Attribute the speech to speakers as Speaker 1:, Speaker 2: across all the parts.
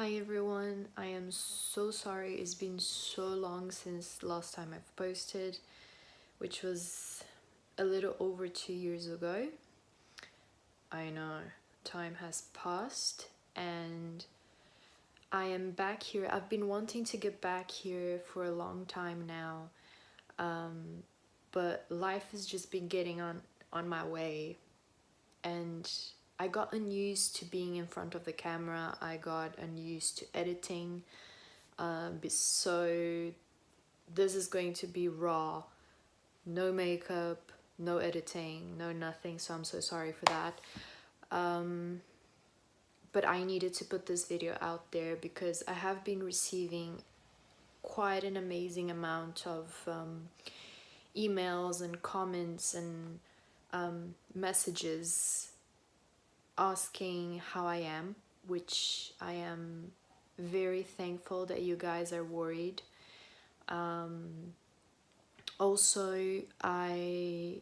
Speaker 1: Hi everyone, I am so sorry. It's been so long since last time I've posted, which was a little over 2 years ago. I know, time has passed and I am back here. I've been wanting to get back here for a long time now, but life has just been getting on my way, and I got unused to being in front of the camera. I got unused to editing. So this is going to be raw, no makeup, no editing, no nothing, so I'm so sorry for that. But I needed to put this video out there because I have been receiving quite an amazing amount of emails and comments and messages asking how I am, which I am very thankful that you guys are worried. Also, I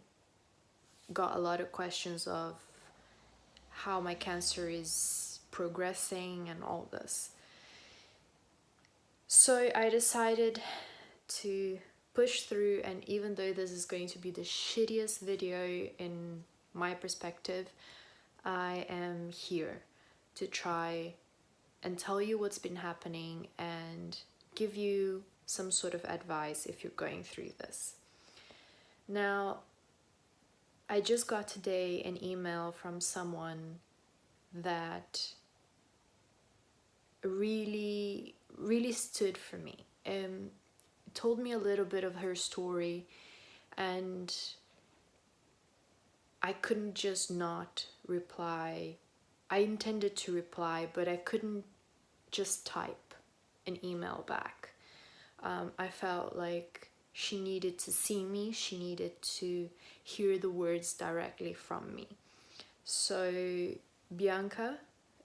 Speaker 1: got a lot of questions of how my cancer is progressing and all this. So I decided to push through, and even though this is going to be the shittiest video in my perspective, I am here to try and tell you what's been happening and give you some sort of advice if you're going through this. Now, I just got today an email from someone that really stood for me. Told me a little bit of her story, and I couldn't just not reply. I intended to reply, but I couldn't just type an email back. I felt like she needed to see me, she needed to hear the words directly from me. So, Bianca,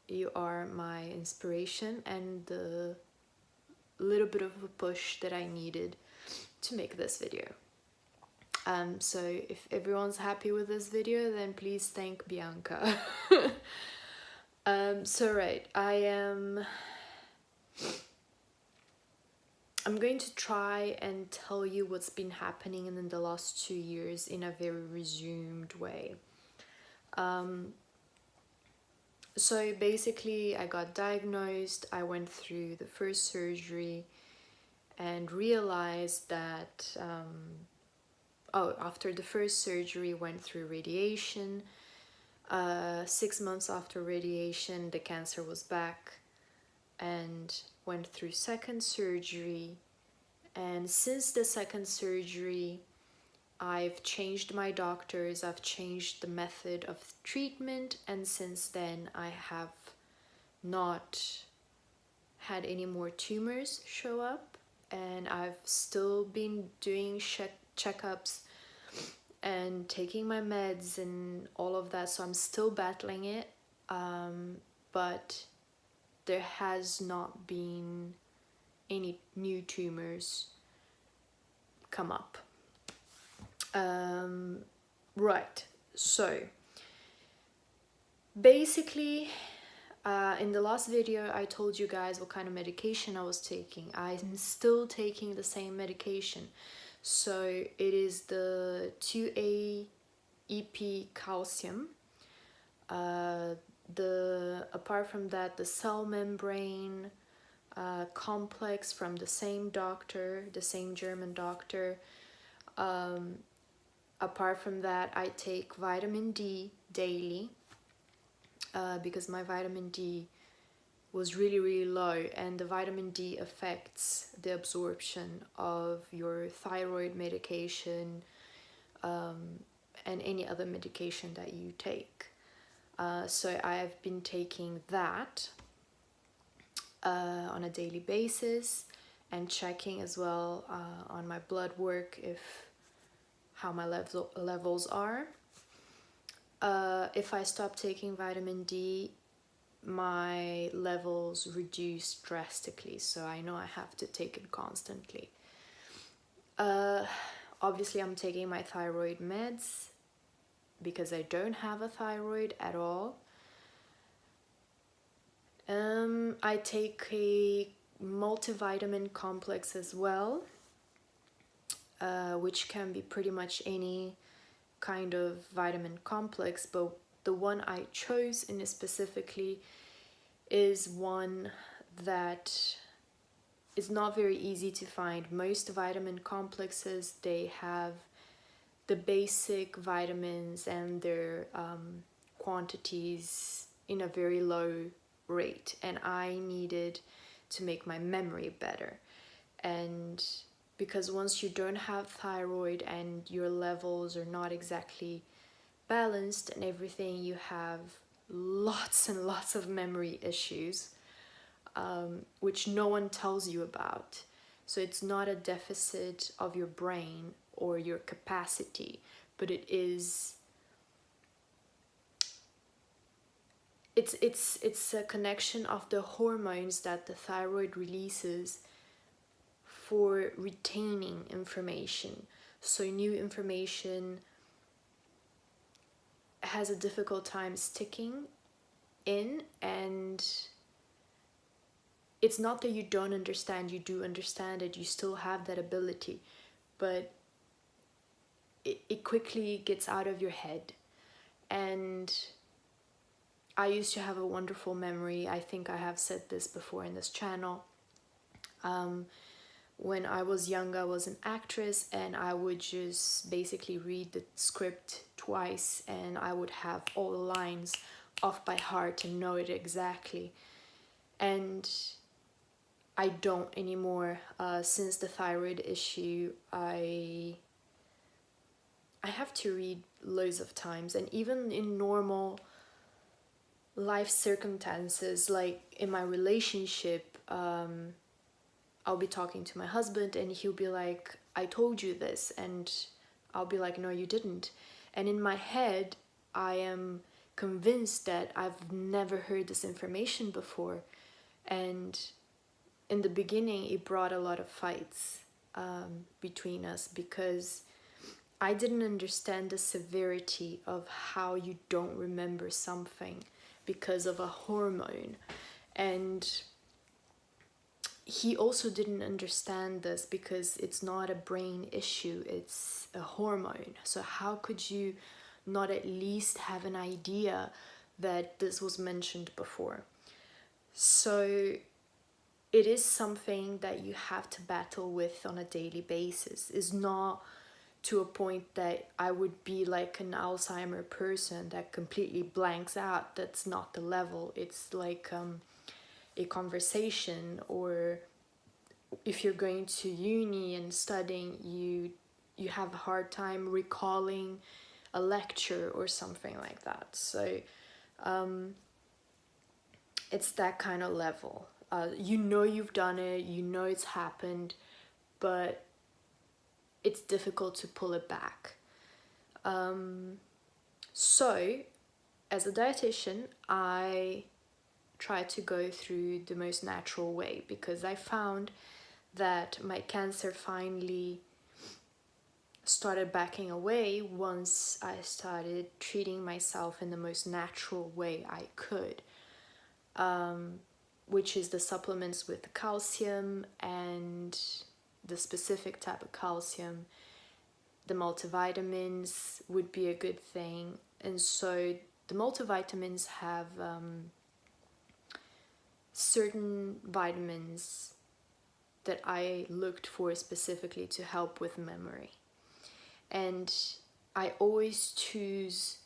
Speaker 1: you are my inspiration and the little bit of a push that I needed to make this video. So if everyone's happy with this video, then please thank Bianca. Right, I'm going to try and tell you what's been happening in the last 2 years in a very resumed way. So basically, I got diagnosed, I went through the first surgery and realized that, after the first surgery, went through radiation. 6 months after radiation, the cancer was back, and went through second surgery. And since the second surgery, I've changed my doctors, I've changed the method of treatment, and since then I have not had any more tumors show up, and I've still been doing checkups and taking my meds and all of that, so I'm still battling it, but there has not been any new tumors come up. Right, so basically, in the last video I told you guys what kind of medication I was taking. I'm still taking the same medication. So it is the 2A EP calcium. Apart from that, the cell membrane complex from the same doctor, the same German doctor. Apart from that, I take vitamin D daily because my vitamin D was really low, and the vitamin D affects the absorption of your thyroid medication and any other medication that you take. So I have been taking that on a daily basis, and checking as well on my blood work how my levels are. If I stop taking vitamin D, my levels reduce drastically, so I know I have to take it constantly. Obviously, I'm taking my thyroid meds because I don't have a thyroid at all. I take a multivitamin complex as well, which can be pretty much any kind of vitamin complex, but the one I chose in specifically is one that is not very easy to find. Most vitamin complexes, they have the basic vitamins and their quantities in a very low rate, and I needed to make my memory better. And because once you don't have thyroid and your levels are not exactly balanced and everything, you have lots and lots of memory issues, which no one tells you about. So it's not a deficit of your brain or your capacity, but it's a connection of the hormones that the thyroid releases for retaining information. So new information has a difficult time sticking in, and it's not that you don't understand, you do understand it, you still have that ability, but it quickly gets out of your head. And I used to have a wonderful memory. I think I have said this before in this channel. When I was young, I was an actress, and I would just basically read the script twice, and I would have all the lines off by heart and know it exactly. And I don't anymore. Since the thyroid issue, I have to read loads of times, and even in normal life circumstances, like in my relationship, I'll be talking to my husband and he'll be like, I told you this, and I'll be like, no, you didn't. And in my head, I am convinced that I've never heard this information before. And in the beginning, it brought a lot of fights between us, because I didn't understand the severity of how you don't remember something because of a hormone. And he also didn't understand this because it's not a brain issue, it's a hormone. So how could you not at least have an idea that this was mentioned before? So it is something that you have to battle with on a daily basis. It's not to a point that I would be like an Alzheimer person that completely blanks out. That's not the level. It's like a conversation, or if you're going to uni and studying, you have a hard time recalling a lecture or something like that. So it's that kind of level. You know you've done it, you know it's happened, but it's difficult to pull it back. So as a dietitian, I try to go through the most natural way, because I found that my cancer finally started backing away once I started treating myself in the most natural way I could, which is the supplements with the calcium and the specific type of calcium. The multivitamins would be a good thing. And so the multivitamins have certain vitamins that I looked for specifically to help with memory. And I always choose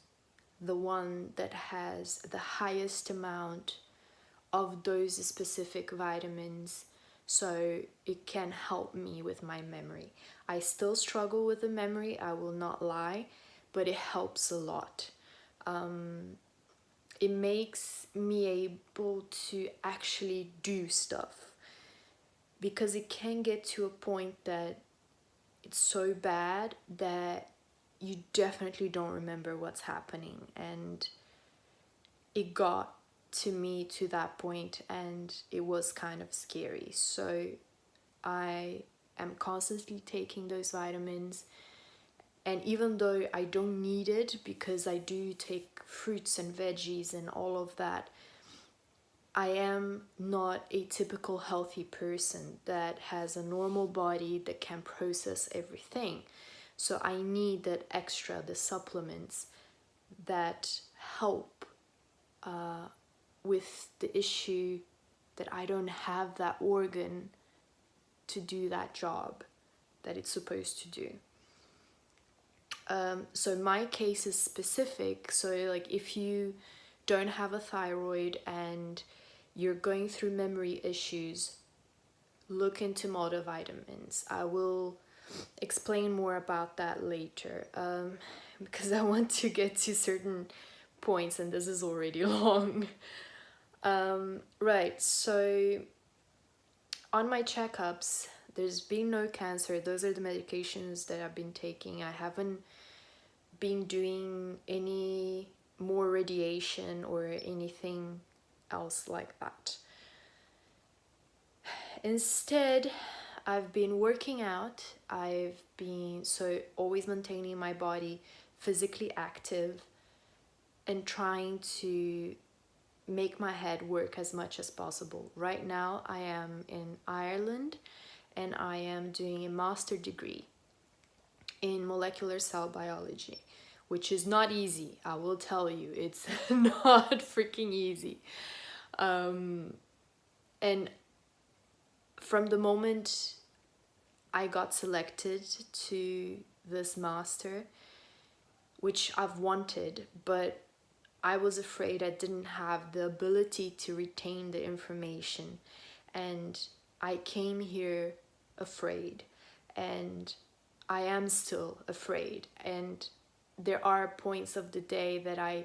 Speaker 1: the one that has the highest amount of those specific vitamins, so it can help me with my memory. I still struggle with the memory, I will not lie, but it helps a lot. It makes me able to actually do stuff, because it can get to a point that it's so bad that you definitely don't remember what's happening. And it got to me to that point, and it was kind of scary. So I am constantly taking those vitamins, and even though I don't need it, because I do take fruits and veggies and all of that, I am not a typical healthy person that has a normal body that can process everything. So I need that extra, the supplements that help with the issue that I don't have that organ to do that job that it's supposed to do. So my case is specific. So like if you don't have a thyroid and you're going through memory issues, look into multivitamins. I will explain more about that later, because I want to get to certain points and this is already long. Right, so on my checkups, there's been no cancer. Those are the medications that I've been taking. I haven't been doing any more radiation or anything else like that. Instead, I've been working out. I've been always maintaining my body physically active and trying to make my head work as much as possible. Right now I am in Ireland and I am doing a master degree in molecular cell biology, which is not easy. I will tell you, it's not freaking easy. And from the moment I got selected to this master, which I've wanted, but I was afraid I didn't have the ability to retain the information, and I came here afraid, and I am still afraid. And there are points of the day that I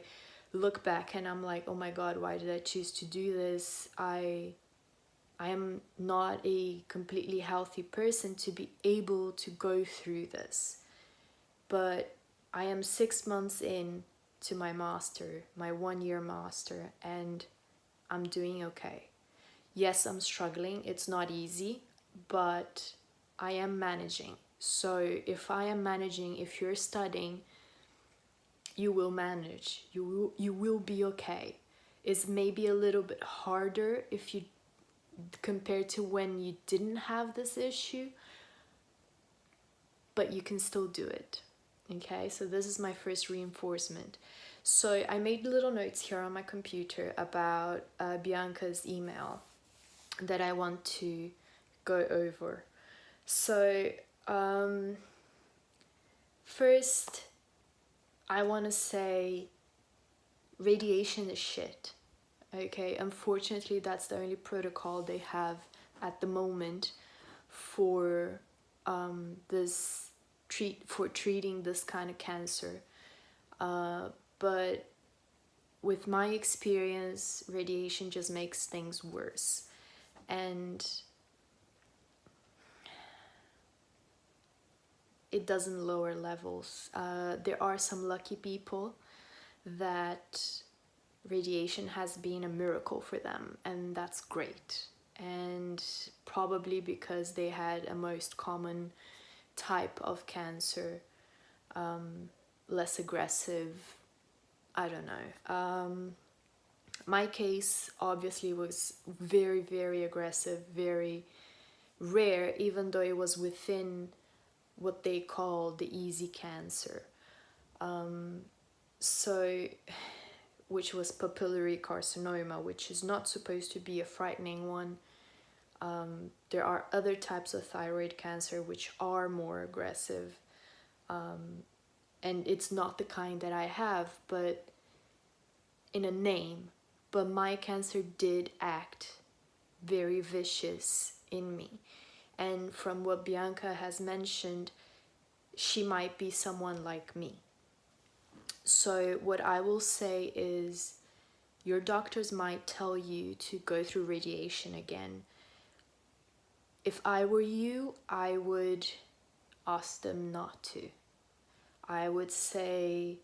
Speaker 1: look back and I'm like, oh my God, why did I choose to do this? I am not a completely healthy person to be able to go through this. But I am 6 months in to my master, my 1-year master, and I'm doing okay. Yes, I'm struggling. It's not easy, but I am managing. So if I am managing, if you're studying, you will manage. You will be okay. It's maybe a little bit harder if you compared to when you didn't have this issue, but you can still do it. Okay, so this is my first reinforcement. So I made little notes here on my computer about Bianca's email that I want to go over. So first, I want to say radiation is shit. Okay, unfortunately, that's the only protocol they have at the moment for treating this kind of cancer. But with my experience, radiation just makes things worse. And it doesn't lower levels. There are some lucky people that radiation has been a miracle for them, and that's great. And probably because they had a most common type of cancer, less aggressive, I don't know. My case obviously was very, very aggressive, very rare, even though it was within what they call the easy cancer. Which was papillary carcinoma, which is not supposed to be a frightening one. There are other types of thyroid cancer which are more aggressive, and it's not the kind that I have, but in a name. But my cancer did act very vicious in me, and from what Bianca has mentioned, she might be someone like me. So what I will say is, your doctors might tell you to go through radiation again. If I were you, I would ask them not to. I would say,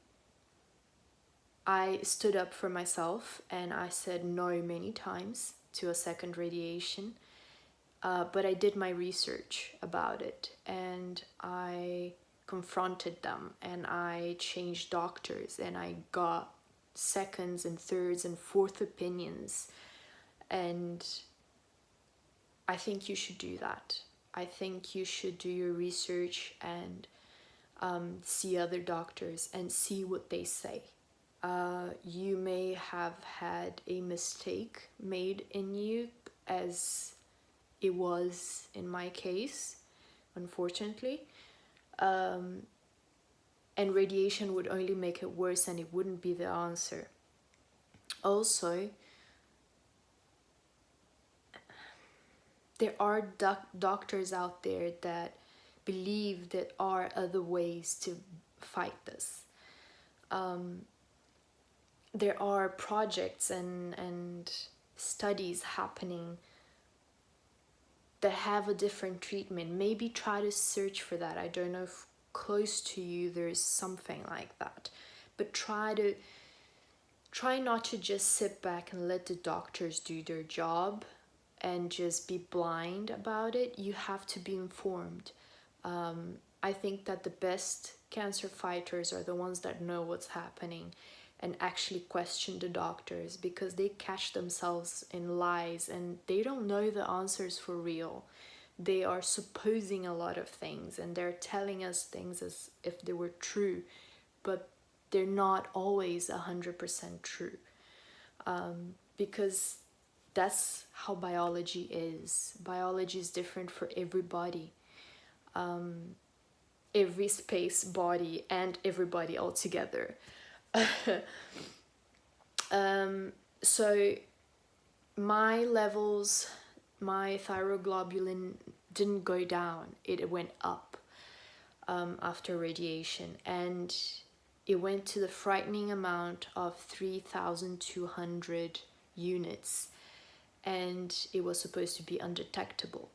Speaker 1: I stood up for myself and I said no many times to a second radiation, but I did my research about it and I confronted them and I changed doctors and I got seconds and thirds and fourth opinions, And I think you should do that. I think you should do your research and see other doctors and see what they say. You may have had a mistake made in you, as it was in my case, unfortunately. And radiation would only make it worse, and it wouldn't be the answer. Also, there are doctors out there that believe there are other ways to fight this. There are projects and studies happening that have a different treatment. Maybe try to search for that. I don't know if close to you there's something like that, but try not to just sit back and let the doctors do their job and just be blind about it. You have to be informed. I think that the best cancer fighters are the ones that know what's happening and actually question the doctors, because they catch themselves in lies and they don't know the answers for real. They are supposing a lot of things and they're telling us things as if they were true, but they're not always 100% true, because that's how biology is. Biology is different for everybody, every space, body, and everybody all together. So my levels, my thyroglobulin didn't go down, it went up after radiation, and it went to the frightening amount of 3,200 units, and it was supposed to be undetectable.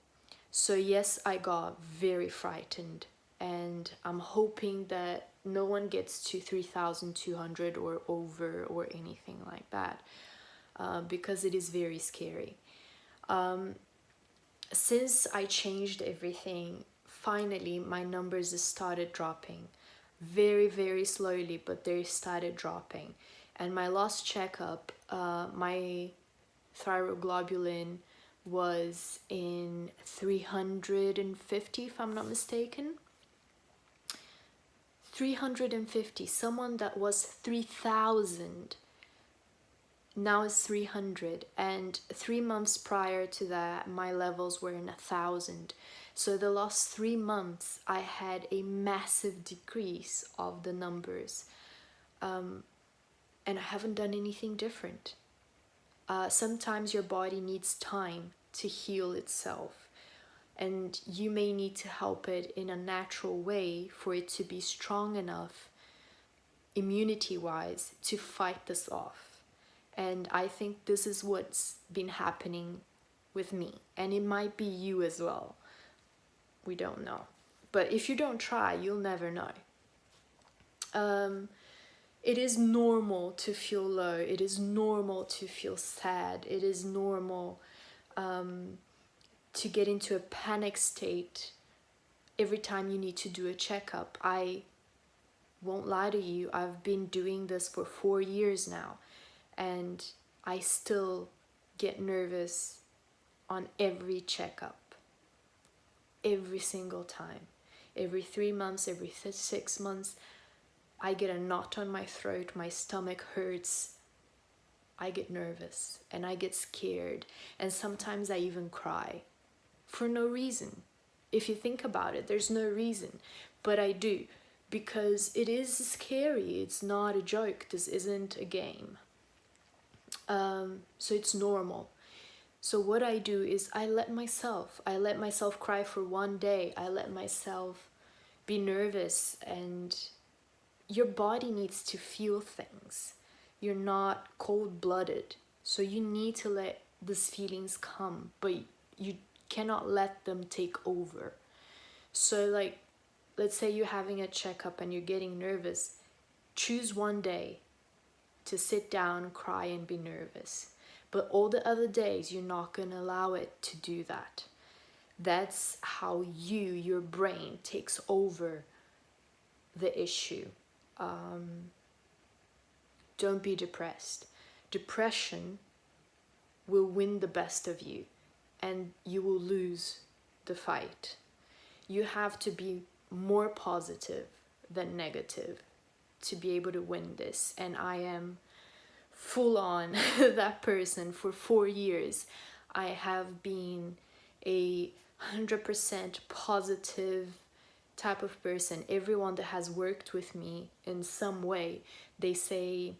Speaker 1: So yes, I got very frightened, and I'm hoping that no one gets to 3,200 or over or anything like that, because it is very scary. Since I changed everything, finally my numbers started dropping. Very, very slowly, but they started dropping. And my last checkup, my thyroglobulin was in 350, if I'm not mistaken. 350. Someone that was 3,000 now is 300, and 3 months prior to that my levels were in 1,000. So the last 3 months I had a massive decrease of the numbers, and I haven't done anything different. Sometimes your body needs time to heal itself, and you may need to help it in a natural way for it to be strong enough, immunity wise, to fight this off. And I think this is what's been happening with me, and it might be you as well. We don't know, but if you don't try, you'll never know. It is normal to feel low. It is normal to feel sad. It is normal to get into a panic state every time you need to do a checkup. I won't lie to you, I've been doing this for 4 years now, and I still get nervous on every checkup. Every single time. Every 3 months, every 6 months, I get a knot on my throat, my stomach hurts, I get nervous and I get scared, and sometimes I even cry for no reason. If you think about it, there's no reason, but I do, because it is scary. It's not a joke. This isn't a game. So it's normal. So what I do is I let myself cry for 1 day. I let myself be nervous, and your body needs to feel things. You're not cold-blooded, so you need to let these feelings come, but you cannot let them take over. So like, let's say you're having a checkup and you're getting nervous. Choose 1 day to sit down, cry, and be nervous. But all the other days, you're not going to allow it to do that. That's how your brain takes over the issue. Don't be depressed. Depression will win the best of you and you will lose the fight. You have to be more positive than negative to be able to win this. And I am full on that person. For 4 years I have been a 100% positive type of person. Everyone that has worked with me in some way, they say,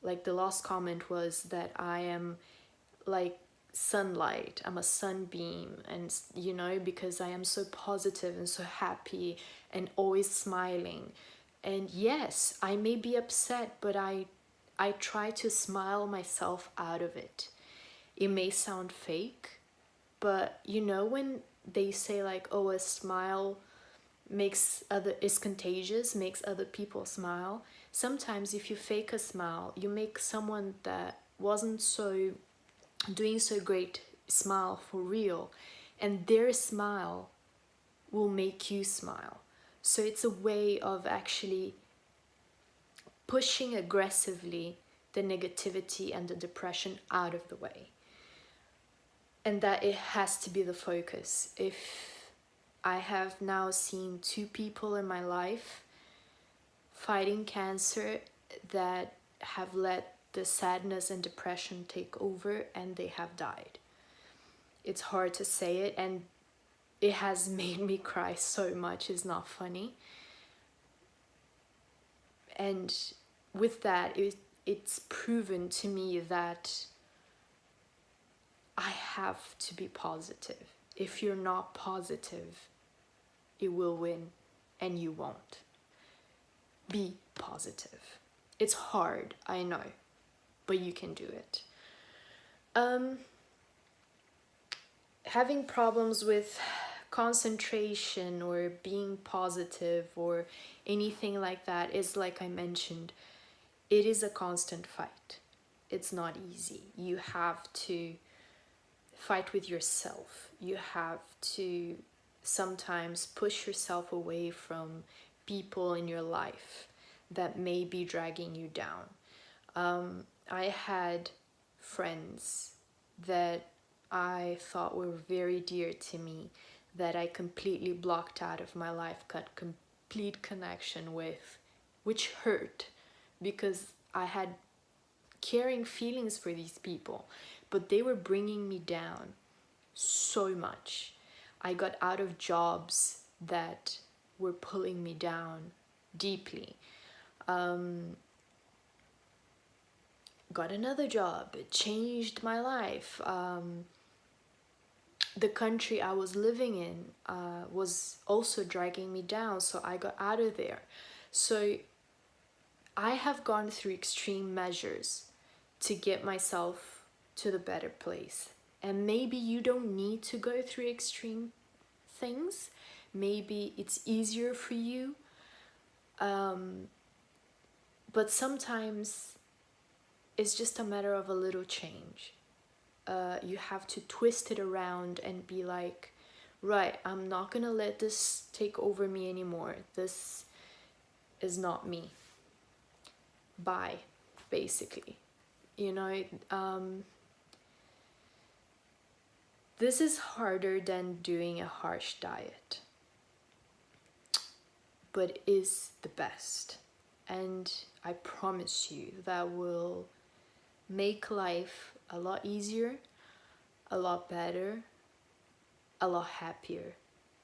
Speaker 1: like the last comment was that I am like sunlight, I'm a sunbeam, and you know, because I am so positive and so happy and always smiling. And yes, I may be upset, but I try to smile myself out of it. It may sound fake, but you know when they say like, oh, a smile is contagious, makes other people smile. Sometimes if you fake a smile, you make someone that wasn't so doing so great smile for real, and their smile will make you smile. So it's a way of actually pushing aggressively the negativity and the depression out of the way. And that it has to be the focus. If I have now seen 2 people in my life fighting cancer that have let the sadness and depression take over and they have died. It's hard to say it, and it has made me cry so much. It's not funny. And with that, it's proven to me that I have to be positive. If you're not positive, it will win and you won't. Be positive. It's hard, I know, but you can do it. Having problems with concentration or being positive or anything like that is, like I mentioned, it is a constant fight. It's not easy. You have to fight with yourself. You have to sometimes push yourself away from people in your life that may be dragging you down. I had friends that I thought were very dear to me that I completely blocked out of my life, cut complete connection with, which hurt because I had caring feelings for these people, but they were bringing me down so much. I got out of jobs that were pulling me down deeply. Got another job. It changed my life. The country I was living in was also dragging me down, so I got out of there. So I have gone through extreme measures to get myself to the better place. And maybe you don't need to go through extreme things. Maybe it's easier for you. But sometimes it's just a matter of a little change. You have to twist it around and be like, right, I'm not gonna let this take over me anymore. This is not me. Bye, basically. You know, this is harder than doing a harsh diet, but is the best. And I promise you that will make life a lot easier, a lot better, a lot happier.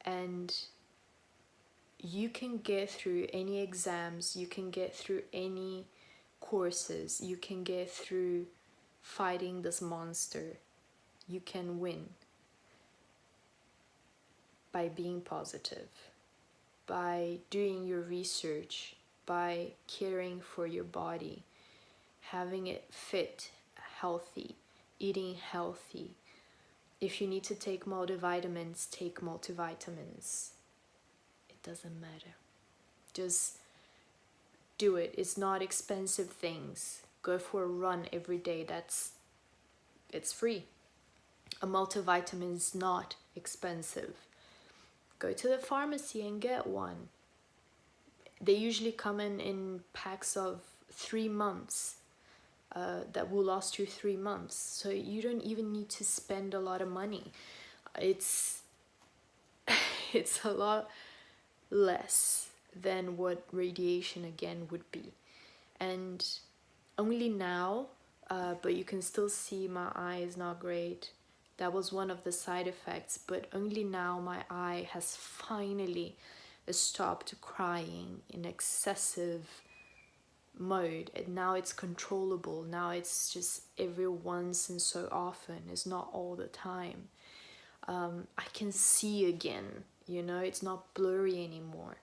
Speaker 1: And you can get through any exams, you can get through any courses, you can get through fighting this monster. You can win by being positive, by doing your research, by caring for your body, having it fit, healthy, eating healthy. If you need to take multivitamins, take multivitamins. It doesn't matter. Just do it. It's not expensive things. Go for a run every day. It's free. A multivitamin is not expensive. Go to the pharmacy and get one. They usually come in packs of 3 months. that will last you 3 months. So you don't even need to spend a lot of money. It's it's a lot less than what radiation again would be. And only now, but you can still see my eye is not great. That was one of the side effects, but only now my eye has finally stopped crying in excessive mode, and now it's controllable. Now it's just every once and so often, it's not all the time. I can see again, you know, it's not blurry anymore.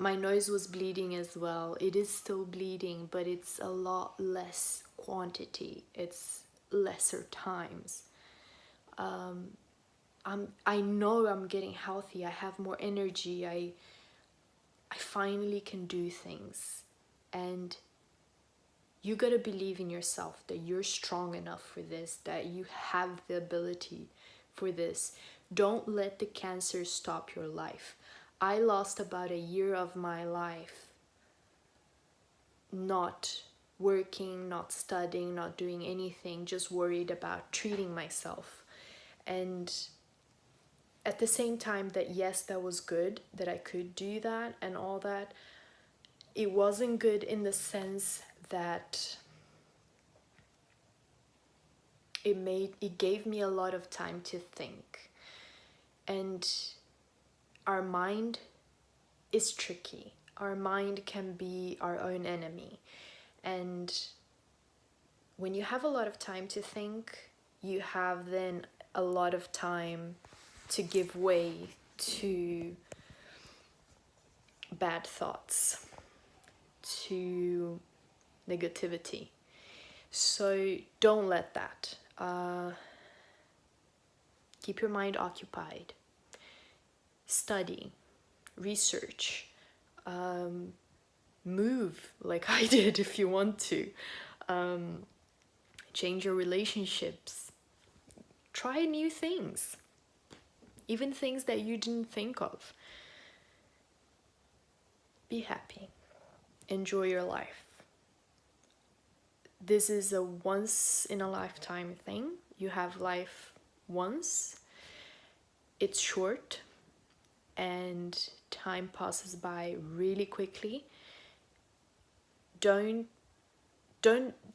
Speaker 1: My nose was bleeding as well. It is still bleeding, but it's a lot less quantity. It's lesser times. I know I'm getting healthy. I have more energy. I finally can do things. And you gotta believe in yourself that you're strong enough for this, that you have the ability for this. Don't let the cancer stop your life. I lost about a year of my life not working, not studying, not doing anything, just worried about treating myself. And at the same time that, yes, that was good, that I could do that and all that, it wasn't good in the sense that it gave me a lot of time to think. And our mind is tricky. Our mind can be our own enemy. And when you have a lot of time to think, you have then a lot of time to give way to bad thoughts, to negativity. So don't let that. Keep your mind occupied. Study, research, move like I did if you want to. Change your relationships. Try new things. Even things that you didn't think of. Be happy. Enjoy your life. This is a once in a lifetime thing. You have life once. It's short and time passes by really quickly. Don't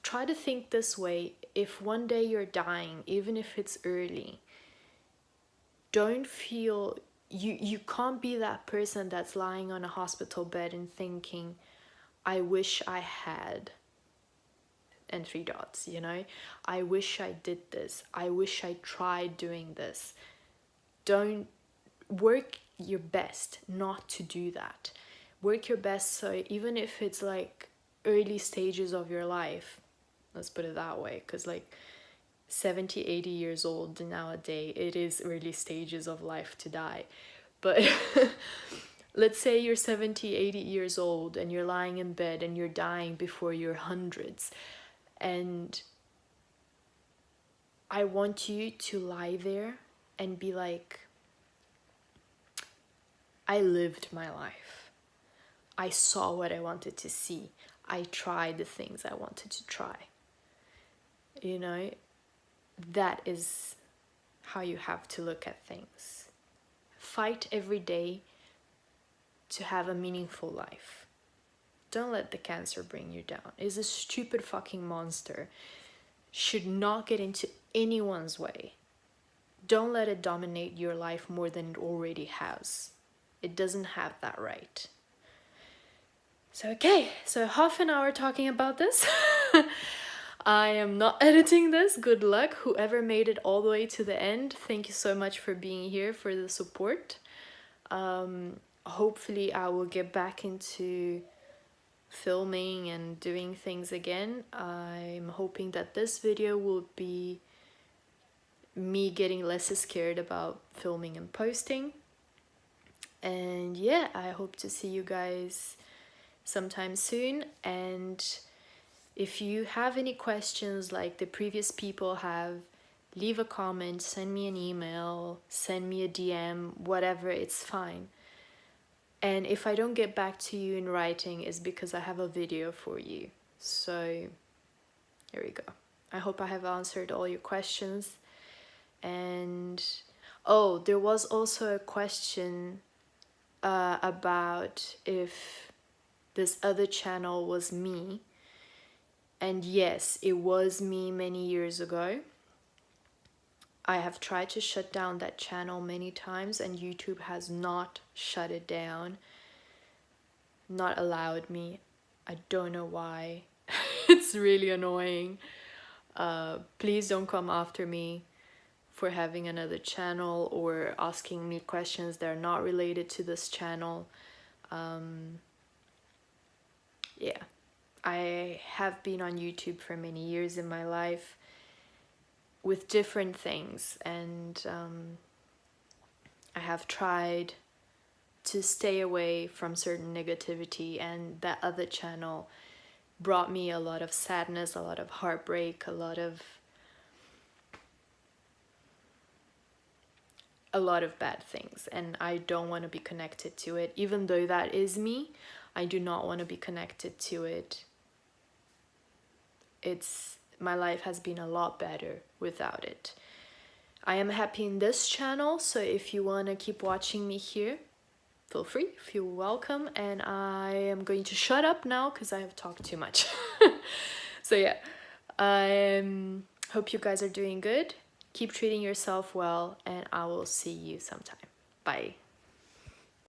Speaker 1: try to think this way. If one day you're dying, even if it's early, don't feel you can't be that person that's lying on a hospital bed and thinking, I wish I had, and 3 dots, you know, I wish I did this, I wish I tried doing this. Don't work your best not to do that. Work your best, so even if it's like early stages of your life, let's put it that way, because like 70, 80 years old nowadays, it is early stages of life to die. But let's say you're 70, 80 years old and you're lying in bed and you're dying before your hundreds. And I want you to lie there and be like, I lived my life. I saw what I wanted to see. I tried the things I wanted to try. You know, that is how you have to look at things. Fight every day to have a meaningful life. Don't let the cancer bring you down. It's a stupid fucking monster. Should not get into anyone's way. Don't let it dominate your life more than it already has. It doesn't have that right. So okay, so half an hour talking about this. I am not editing this. Good luck, whoever made it all the way to the end. Thank you so much for being here, for the support. Hopefully I will get back into filming and doing things again. I'm hoping that this video will be me getting less scared about filming and posting. And yeah, I hope to see you guys sometime soon. And if you have any questions like the previous people have, leave a comment, send me an email, send me a DM, whatever, it's fine. And if I don't get back to you in writing, it's because I have a video for you. So here we go. I hope I have answered all your questions. And oh, there was also a question about if this other channel was me. And yes, it was me many years ago. I have tried to shut down that channel many times, and YouTube has not shut it down, not allowed me. I don't know why. It's really annoying. Please don't come after me for having another channel or asking me questions that are not related to this channel. Yeah, I have been on YouTube for many years in my life with different things, and I have tried to stay away from certain negativity, and that other channel brought me a lot of sadness, a lot of heartbreak, a lot of bad things, and I don't want to be connected to it. Even though that is me, I do not want to be connected to it. My life has been a lot better without it. I am happy in this channel, so if you want to keep watching me here, feel free, feel welcome. And I am going to shut up now because I have talked too much. So yeah, I hope you guys are doing good. Keep treating yourself well, and I will see you sometime. Bye.